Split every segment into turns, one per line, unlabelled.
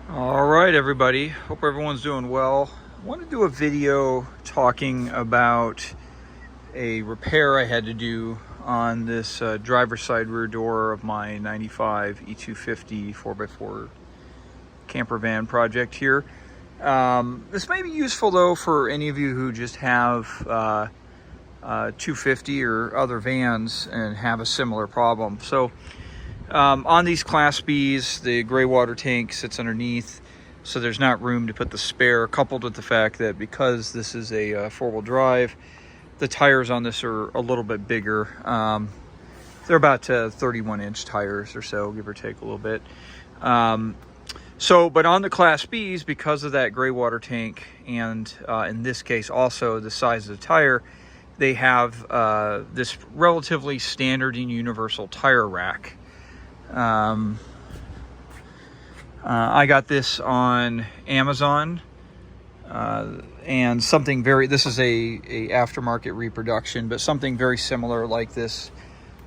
All right, everybody. Hope everyone's doing well. I want to do a video talking about a repair I had to do on this driver's side rear door of my 95 E250 4x4 camper van project here. This may be useful though for any of you who just have 250 or other vans and have a similar problem. So on these Class Bs, the gray water tank sits underneath, so there's not room to put the spare, coupled with the fact that because this is a four-wheel drive, the tires on this are a little bit bigger. They're about 31-inch tires or so, give or take a little bit. But on the Class Bs, because of that gray water tank, and in this case also the size of the tire, they have this relatively standard and universal tire rack. I got this on Amazon, and something this is a aftermarket reproduction, but something very similar like this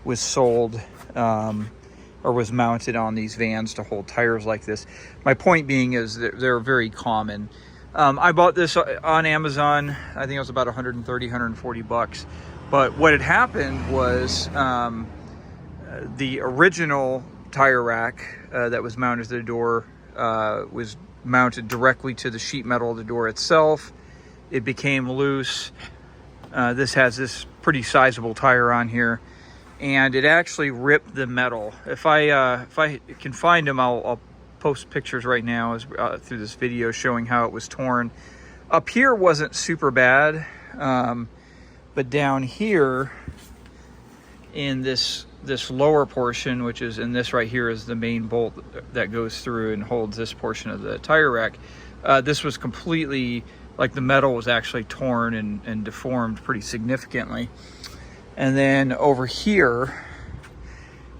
was sold or was mounted on these vans to hold tires like this. My point being is that they're very common. I bought this on Amazon. I think it was about 130, 140 bucks. But what had happened was the original tire rack that was mounted to the door was mounted directly to the sheet metal of the door itself. It became loose. This has this pretty sizable tire on here, and it actually ripped the metal. If I can find them, I'll post pictures right now through this video showing how it was torn. Up here wasn't super bad, but down here in this lower portion, which is in this right here, is the main bolt that goes through and holds this portion of the tire rack. This was completely, like, the metal was actually torn and deformed pretty significantly. And then over here,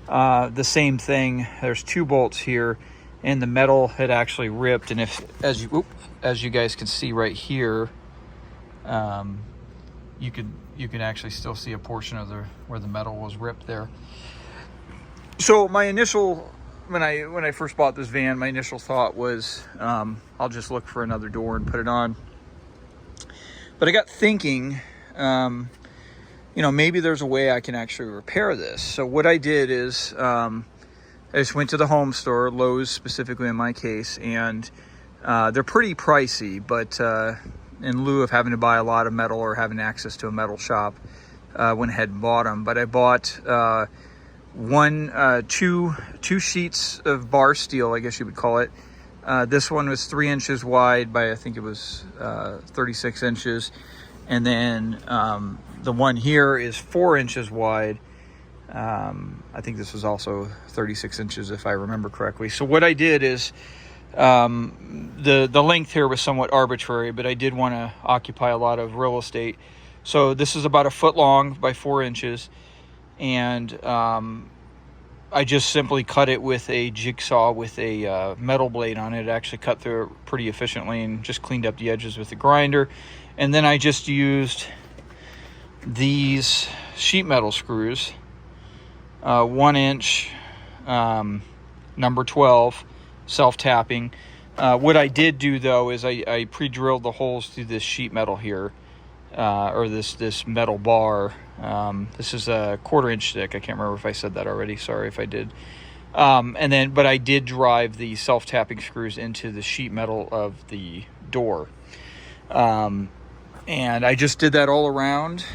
the same thing. There's two bolts here, and the metal had actually ripped. And as you guys can see right here, you can actually still see a portion of where the metal was ripped there. So my initial, when I first bought this van, my initial thought was I'll just look for another door and put it on. But I got thinking, maybe there's a way I can actually repair this. So what I did is I just went to the home store, Lowe's specifically in my case, and they're pretty pricey, but in lieu of having to buy a lot of metal or having access to a metal shop, went ahead and bought them. But I bought two sheets of bar steel, I guess you would call it. This one was 3 inches wide by, I think it was 36 inches. And then the one here is 4 inches wide. I think this was also 36 inches if I remember correctly. So what I did is, the length here was somewhat arbitrary, but I did want to occupy a lot of real estate. So this is about 1 foot long by 4 inches. And I just simply cut it with a jigsaw with a metal blade on it. It actually cut through it pretty efficiently and just cleaned up the edges with the grinder. And then I just used these sheet metal screws, 1 inch, number 12, self-tapping. What I did do though is I pre-drilled the holes through this sheet metal here, or this metal bar. This is a 1/4 inch thick. I can't remember if I said that already. Sorry if I did. But I did drive the self-tapping screws into the sheet metal of the door. And I just did that all around.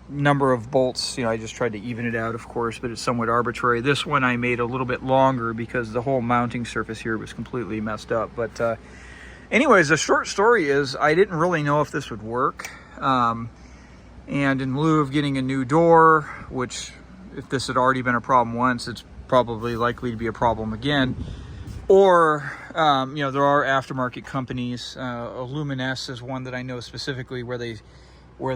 Number of bolts, I just tried to even it out, of course, but it's somewhat arbitrary. This one I made a little bit longer because the whole mounting surface here was completely messed up. But anyways, the short story is I didn't really know if this would work. And in lieu of getting a new door, which if this had already been a problem once, it's probably likely to be a problem again. Or, there are aftermarket companies. Luminous is one that I know specifically where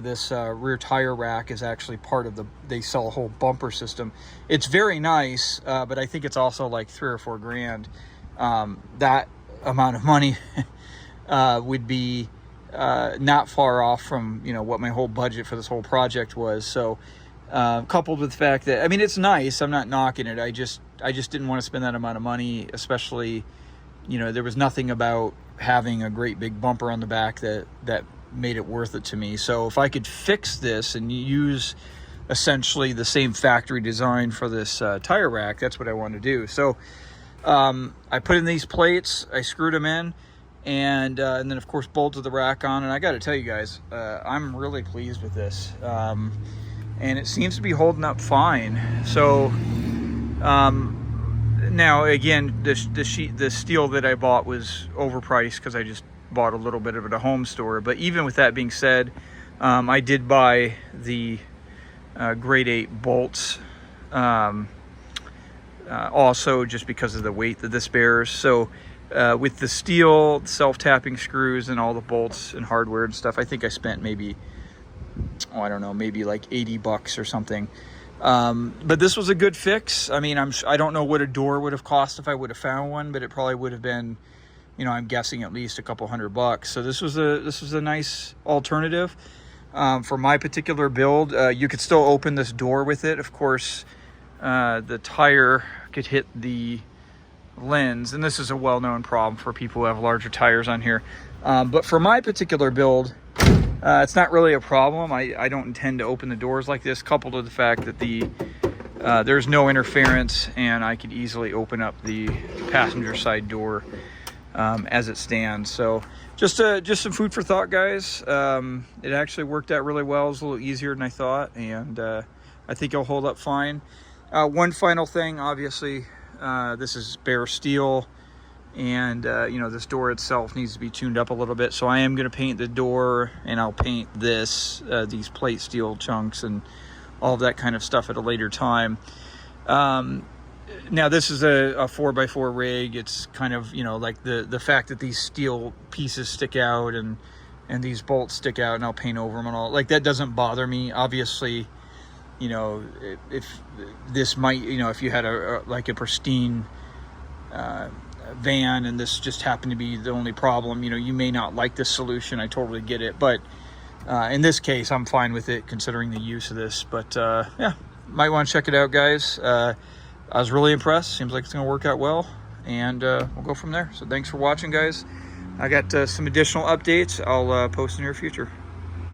this rear tire rack is actually part of they sell a whole bumper system. It's very nice, but I think it's also like $3 or $4 grand. That amount of money would be not far off from what my whole budget for this whole project was. So coupled with the fact that, it's nice, I'm not knocking it, I just didn't want to spend that amount of money, especially, you know, there was nothing about having a great big bumper on the back that made it worth it to me. So if I could fix this and use essentially the same factory design for this tire rack, that's what I want to do. So I put in these plates, I screwed them in, and then of course bolted the rack on. And I got to tell you guys, I'm really pleased with this, and it seems to be holding up fine. So now again, the steel that I bought was overpriced because I just bought a little bit of it at a home store. But even with that being said, I did buy the grade 8 bolts also, just because of the weight that this bears. So with the steel, self-tapping screws, and all the bolts and hardware and stuff, I think I spent maybe, I don't know, maybe like $80 or something. But this was a good fix. I mean, I don't know what a door would have cost if I would have found one, but it probably would have been, you know, I'm guessing at least a couple $100. So this was a nice alternative for my particular build. You could still open this door with it. Of course, the tire could hit the lens, and this is a well-known problem for people who have larger tires on here. But for my particular build, it's not really a problem. I don't intend to open the doors like this, coupled with the fact that there's no interference, and I could easily open up the passenger side door as it stands. So just some food for thought, guys. It actually worked out really well. It was a little easier than I thought, and I think it'll hold up fine. One final thing, obviously, this is bare steel, and you know, this door itself needs to be tuned up a little bit. So I am going to paint the door, and I'll paint these plate steel chunks and all of that kind of stuff at a later time. Now this is a 4x4 rig. It's kind of, you know, like the fact that these steel pieces stick out and these bolts stick out, and I'll paint over them and all, like, that doesn't bother me. Obviously, you know, if this might, you know, if you had like a pristine van and this just happened to be the only problem, you know, you may not like this solution. I totally get it. But in this case, I'm fine with it considering the use of this. But yeah, might want to check it out, guys. I was really impressed. Seems like it's going to work out well, and we'll go from there. So thanks for watching, guys. I got some additional updates I'll post in the near future.